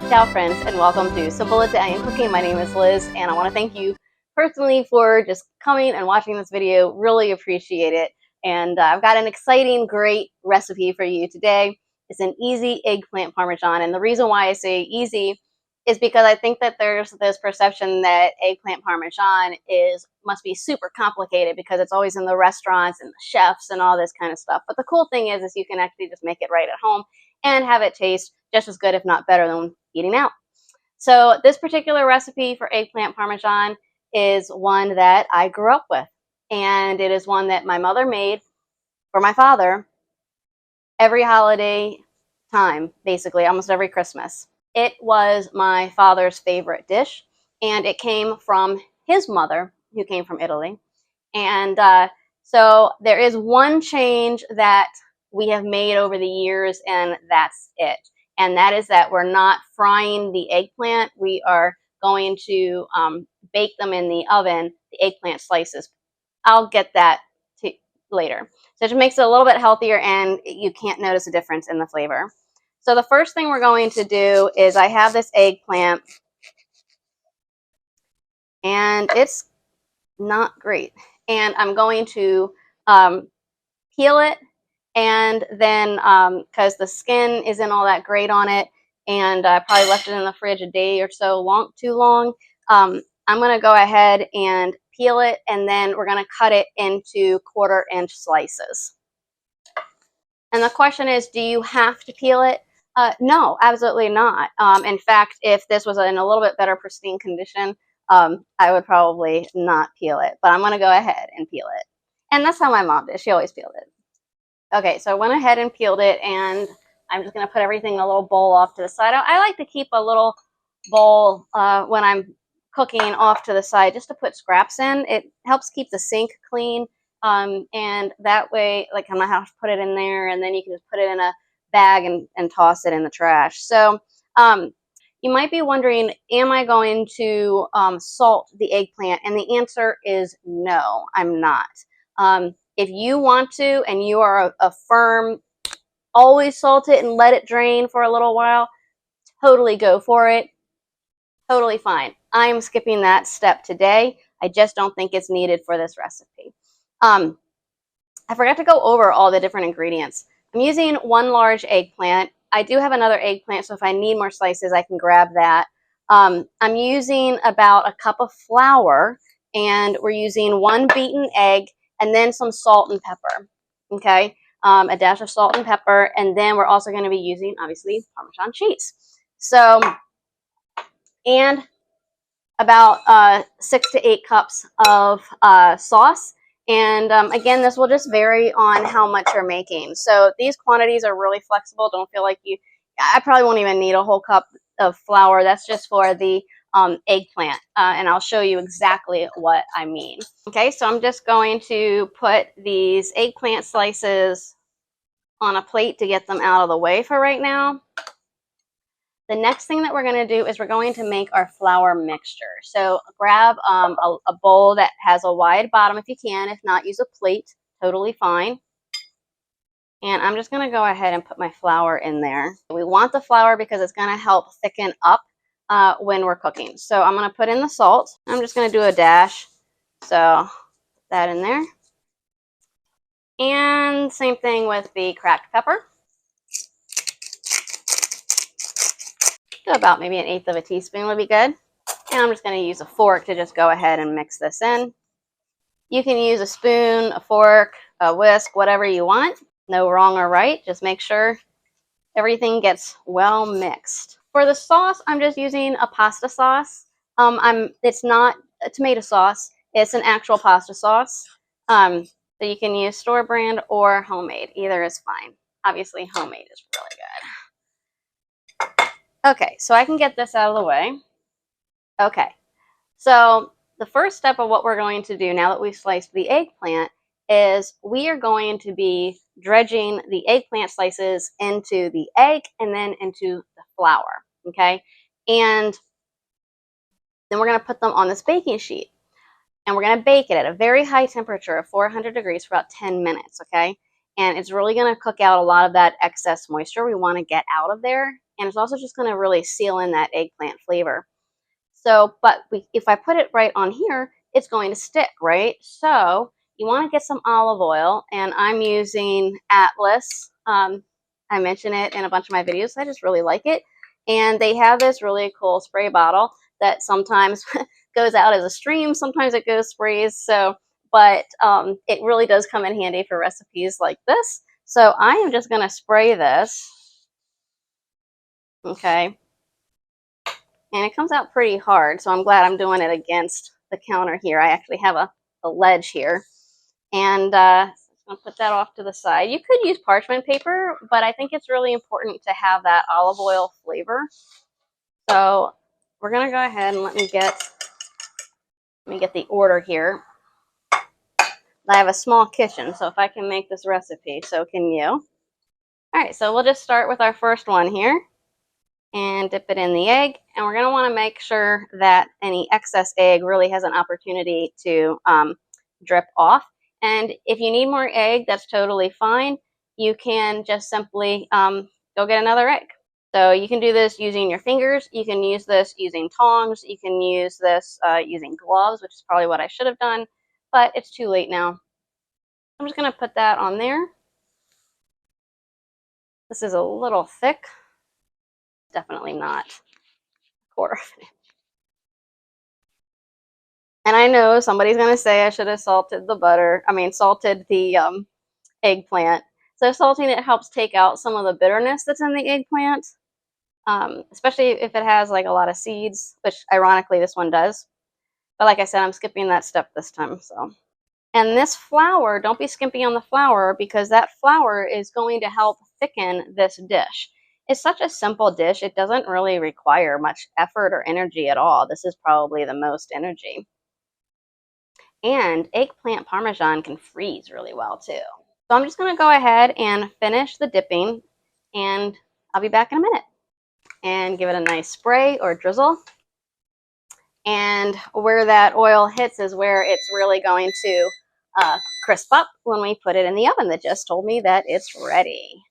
Ciao friends, and welcome to Simple Italian Cooking. My name is Liz, and I want to thank you personally for just coming and watching this video. Really appreciate it. And I've got an exciting, great recipe for you today. It's an easy eggplant parmesan, and the reason why I say easy is because I think that there's this perception that eggplant parmesan must be super complicated because it's always in the restaurants and the chefs and all this kind of stuff. But the cool thing is you can actually just make it right at home and have it taste just as good, if not better, than eating out. So this particular recipe for eggplant parmesan is one that I grew up with, and it is one that my mother made for my father every holiday time, basically almost every Christmas. It was my father's favorite dish, and it came from his mother, who came from Italy. And so there is one change that we have made over the years, and that's it. And that is that we're not frying the eggplant. We are going to bake them in the oven, the eggplant slices. I'll get that to later. So it just makes it a little bit healthier, and you can't notice a difference in the flavor. So the first thing we're going to do is I have this eggplant, and it's not great. And I'm going to peel it, and then because the skin isn't all that great on it, and I probably left it in the fridge a day or so too long, I'm going to go ahead and peel it, and then we're going to cut it into 1/4-inch slices. And the question is, do you have to peel it? No, absolutely not. In fact, if this was in a little bit better pristine condition, I would probably not peel it, but I'm going to go ahead and peel it. And that's how my mom did. She always peeled it. Okay, so I went ahead and peeled it, and I'm just going to put everything in a little bowl off to the side. I like to keep a little bowl when I'm cooking off to the side just to put scraps in. It helps keep the sink clean, and that way, like, I'm not have to put it in there, and then you can just put it in a bag and toss it in the trash. So you might be wondering, am I going to salt the eggplant? And the answer is no, I'm not. If you want to, and you are a firm, always salt it and let it drain for a little while, totally go for it. Totally fine. I'm skipping that step today. I just don't think it's needed for this recipe. I forgot to go over all the different ingredients. I'm using 1 large eggplant. I do have another eggplant, so if I need more slices, I can grab that. I'm using about 1 cup of flour, and we're using 1 beaten egg, and then some salt and pepper, okay? A dash of salt and pepper, and then we're also going to be using, obviously, Parmesan cheese. So, and about 6 to 8 cups of sauce. And again, this will just vary on how much you're making. So these quantities are really flexible. Don't feel like I probably won't even need a whole cup of flour. That's just for the eggplant, and I'll show you exactly what I mean. Okay, so I'm just going to put these eggplant slices on a plate to get them out of the way for right now. The next thing that we're going to do is we're going to make our flour mixture. So grab a bowl that has a wide bottom if you can. If not, use a plate. Totally fine. And I'm just going to go ahead and put my flour in there. We want the flour because it's going to help thicken up when we're cooking. So I'm going to put in the salt. I'm just going to do a dash. So put that in there. And same thing with the cracked pepper. So about maybe 1/8 of a teaspoon would be good. And I'm just going to use a fork to just go ahead and mix this in. You can use a spoon, a fork, a whisk, whatever you want. No wrong or right. Just make sure everything gets well mixed. For the sauce, I'm just using a pasta sauce. It's not a tomato sauce. It's an actual pasta sauce. So you can use store brand or homemade. Either is fine. Obviously, homemade is really good. Okay, so I can get this out of the way. Okay, so the first step of what we're going to do now that we've sliced the eggplant is we are going to be dredging the eggplant slices into the egg and then into the flour, okay? And then we're going to put them on this baking sheet, and we're going to bake it at a very high temperature of 400 degrees for about 10 minutes, okay? And it's really going to cook out a lot of that excess moisture we want to get out of there. and it's also just going to really seal in that eggplant flavor. So, but if I put it right on here, it's going to stick, right? So you want to get some olive oil, and I'm using Atlas. I mention it in a bunch of my videos. I just really like it. And they have this really cool spray bottle that sometimes goes out as a stream, sometimes it goes sprays. So, but it really does come in handy for recipes like this. So I am just going to spray this. Okay. And it comes out pretty hard, so I'm glad I'm doing it against the counter here. I actually have a ledge here. And I'm going to put that off to the side. You could use parchment paper, but I think it's really important to have that olive oil flavor. So we're going to go ahead and let me get the order here. I have a small kitchen, so if I can make this recipe, so can you. All right, so we'll just start with our first one here. And dip it in the egg, and we're going to want to make sure that any excess egg really has an opportunity to drip off. And if you need more egg, that's totally fine. You can just simply go get another egg. So you can do this using your fingers, you can use this using tongs, you can use this using gloves, which is probably what I should have done, but it's too late now. I'm just going to put that on there. This is a little thick. Definitely not a quarter of an inch. And I know somebody's going to say I should have salted the eggplant. So salting it helps take out some of the bitterness that's in the eggplant, especially if it has like a lot of seeds, which ironically this one does. But like I said, I'm skipping that step this time. So, and this flour, don't be skimpy on the flour, because that flour is going to help thicken this dish. It's such a simple dish. It doesn't really require much effort or energy at all. This is probably the most energy. And eggplant parmesan can freeze really well too. So I'm just going to go ahead and finish the dipping, and I'll be back in a minute. And give it a nice spray or drizzle. And where that oil hits is where it's really going to crisp up when we put it in the oven. That just told me that it's ready.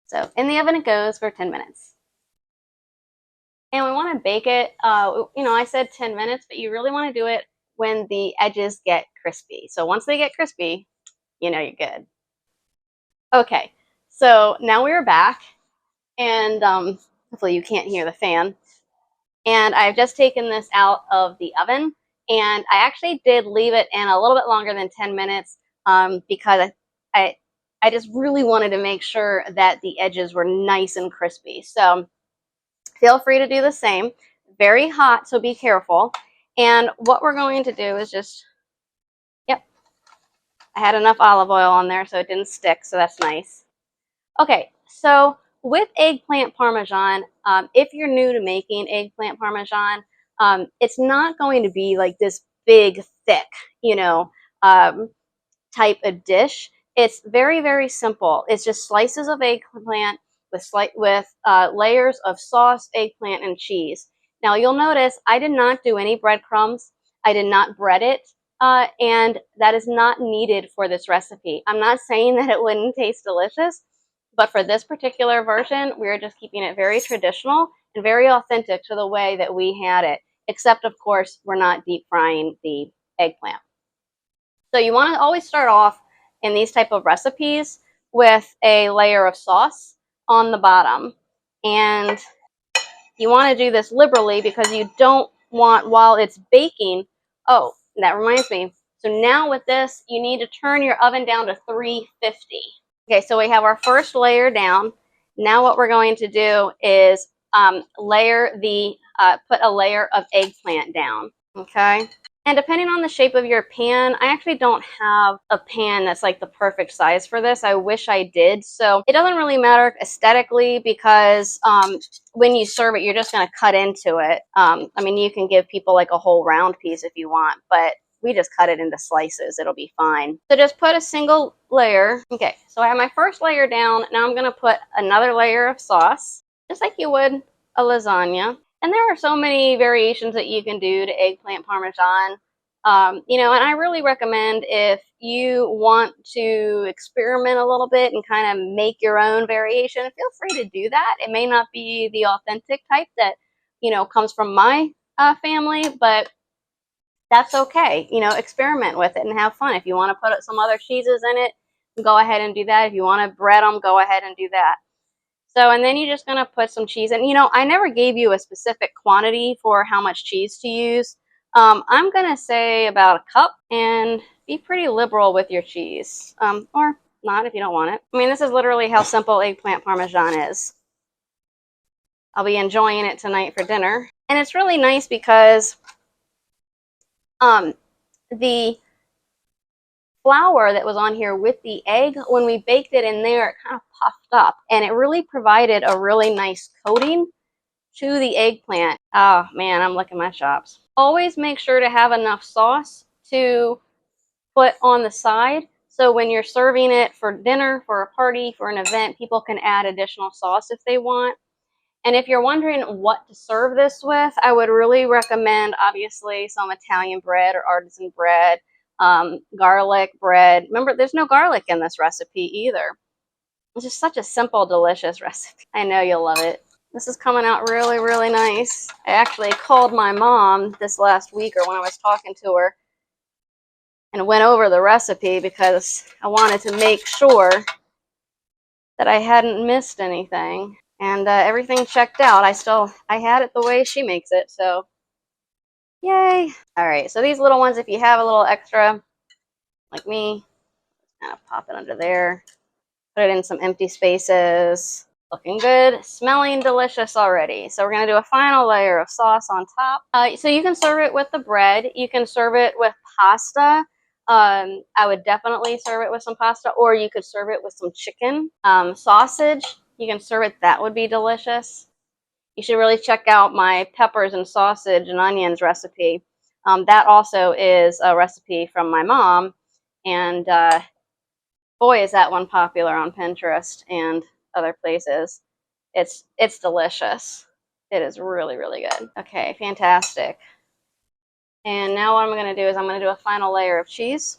So in the oven it goes for 10 minutes. And we want to bake it, I said 10 minutes, but you really want to do it when the edges get crispy. So once they get crispy, you're good. Okay, so now we're back, and hopefully you can't hear the fan. And I've just taken this out of the oven, and I actually did leave it in a little bit longer than 10 minutes because I just really wanted to make sure that the edges were nice and crispy. So feel free to do the same. Very hot, so be careful. And what we're going to do is just, I had enough olive oil on there so it didn't stick, so that's nice. Okay, so with eggplant parmesan, if you're new to making eggplant parmesan, it's not going to be like this big, thick, type of dish. It's very, very simple. It's just slices of eggplant with layers of sauce, eggplant, and cheese. Now you'll notice I did not do any breadcrumbs. I did not bread it, and that is not needed for this recipe. I'm not saying that it wouldn't taste delicious, but for this particular version, we're just keeping it very traditional and very authentic to the way that we had it, except of course, we're not deep frying the eggplant. So you want to always start off in these type of recipes with a layer of sauce on the bottom. And you want to do this liberally because you don't want, while it's baking, oh, that reminds me. So now with this, you need to turn your oven down to 350. Okay, so we have our first layer down. Now what we're going to do is put a layer of eggplant down, okay? And depending on the shape of your pan, I actually don't have a pan that's like the perfect size for this. I wish I did. So it doesn't really matter aesthetically because when you serve it, you're just going to cut into it. You can give people like a whole round piece if you want, but we just cut it into slices. It'll be fine. So just put a single layer. Okay, so I have my first layer down. Now I'm going to put another layer of sauce, just like you would a lasagna. And there are so many variations that you can do to eggplant parmesan. You know, and I really recommend if you want to experiment a little bit and kind of make your own variation, feel free to do that. It may not be the authentic type that, you know, comes from my family, but that's okay. You know, experiment with it and have fun. If you want to put some other cheeses in it, go ahead and do that. If you want to bread them, go ahead and do that. So, and then you're just going to put some cheese in. You know, I never gave you a specific quantity for how much cheese to use. I'm going to say about a cup, and be pretty liberal with your cheese, or not if you don't want it. I mean, this is literally how simple eggplant parmesan is. I'll be enjoying it tonight for dinner. And it's really nice because the flour that was on here with the egg, when we baked it in there, it kind of puffed up, and it really provided a really nice coating to the eggplant. Oh man, I'm licking my chops. Always make sure to have enough sauce to put on the side, so when you're serving it for dinner, for a party, for an event, people can add additional sauce if they want. And if you're wondering what to serve this with, I would really recommend, obviously, some Italian bread or artisan bread, garlic bread. Remember, there's no garlic in this recipe either. It's just such a simple, delicious recipe. I know you'll love it. This is coming out really, really nice. I actually called my mom this last week, or when I was talking to her, and went over the recipe because I wanted to make sure that I hadn't missed anything. And everything checked out. I had it the way she makes it, so yay. All right, so these little ones, if you have a little extra, like me, kind of pop it under there. Put it in some empty spaces. Looking good, smelling delicious already. So we're gonna do a final layer of sauce on top. So you can serve it with the bread. You can serve it with pasta. I would definitely serve it with some pasta, or you could serve it with some chicken. Sausage, you can serve it, that would be delicious. You should really check out my peppers and sausage and onions recipe. That also is a recipe from my mom, and boy, is that one popular on Pinterest and other places. It's delicious. It is really, really good. Okay, fantastic. And now what I'm going to do is I'm going to do a final layer of cheese,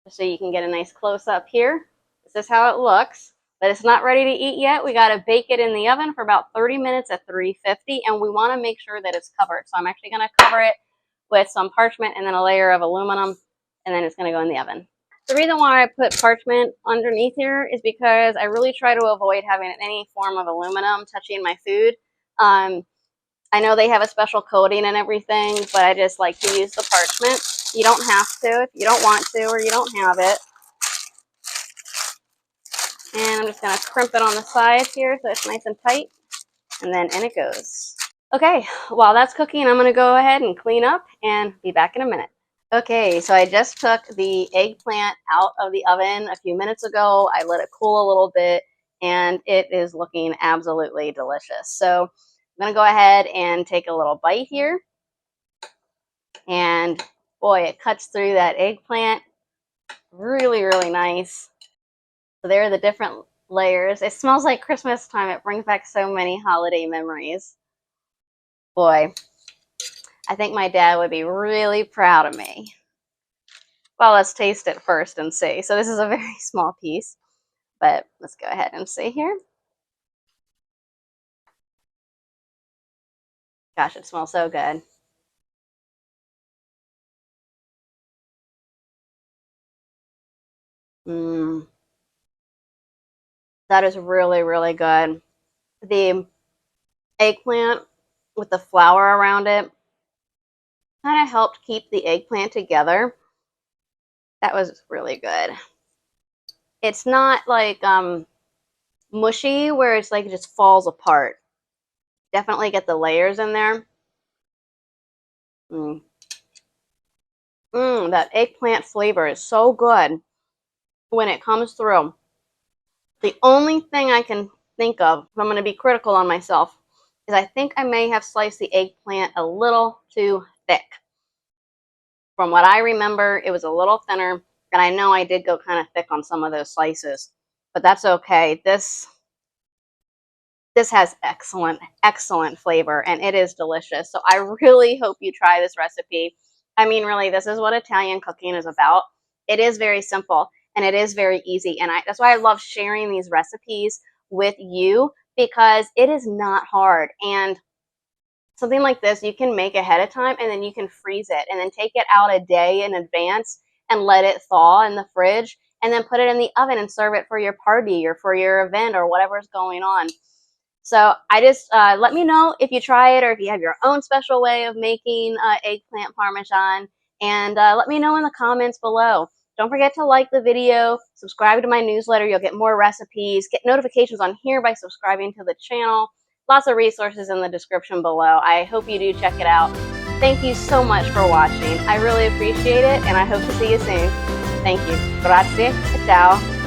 so you can get a nice close-up here. This is how it looks, but it's not ready to eat yet. We got to bake it in the oven for about 30 minutes at 350, and we want to make sure that it's covered. So I'm actually going to cover it with some parchment and then a layer of aluminum, and then it's going to go in the oven. The reason why I put parchment underneath here is because I really try to avoid having any form of aluminum touching my food. I know they have a special coating and everything, but I just like to use the parchment. You don't have to if you don't want to, or you don't have it. And I'm just going to crimp it on the sides here so it's nice and tight, and then in it goes. Okay, while that's cooking, I'm going to go ahead and clean up and be back in a minute. Okay, so I just took the eggplant out of the oven a few minutes ago. I let it cool a little bit, and it is looking absolutely delicious. So I'm going to go ahead and take a little bite here. And boy, it cuts through that eggplant. Really, really nice. So there are the different layers. It smells like Christmas time. It brings back so many holiday memories. Boy, I think my dad would be really proud of me. Well, let's taste it first and see. So this is a very small piece, but let's go ahead and see here. Gosh, it smells so good. Mmm. That is really, really good. The eggplant with the flour around it kind of helped keep the eggplant together. That was really good. It's not like mushy where it's like it just falls apart. Definitely get the layers in there. That eggplant flavor is so good when it comes through. The only thing I can think of, if I'm going to be critical on myself, is I think I may have sliced the eggplant a little too thick. From what I remember, it was a little thinner, and I know I did go kind of thick on some of those slices, but that's okay. This has excellent, excellent flavor, and it is delicious. So I really hope you try this recipe. I mean, really, this is what Italian cooking is about. It is very simple and it is very easy. And that's why I love sharing these recipes with you, because it is not hard. And something like this you can make ahead of time, and then you can freeze it and then take it out a day in advance and let it thaw in the fridge, and then put it in the oven and serve it for your party or for your event or whatever's going on. So I just let me know if you try it, or if you have your own special way of making eggplant parmesan, and let me know in the comments below. Don't forget to like the video, subscribe to my newsletter. You'll get more recipes, get notifications on here by subscribing to the channel. Lots of resources in the description below. I hope you do check it out. Thank you so much for watching. I really appreciate it, and I hope to see you soon. Thank you. Grazie. Ciao.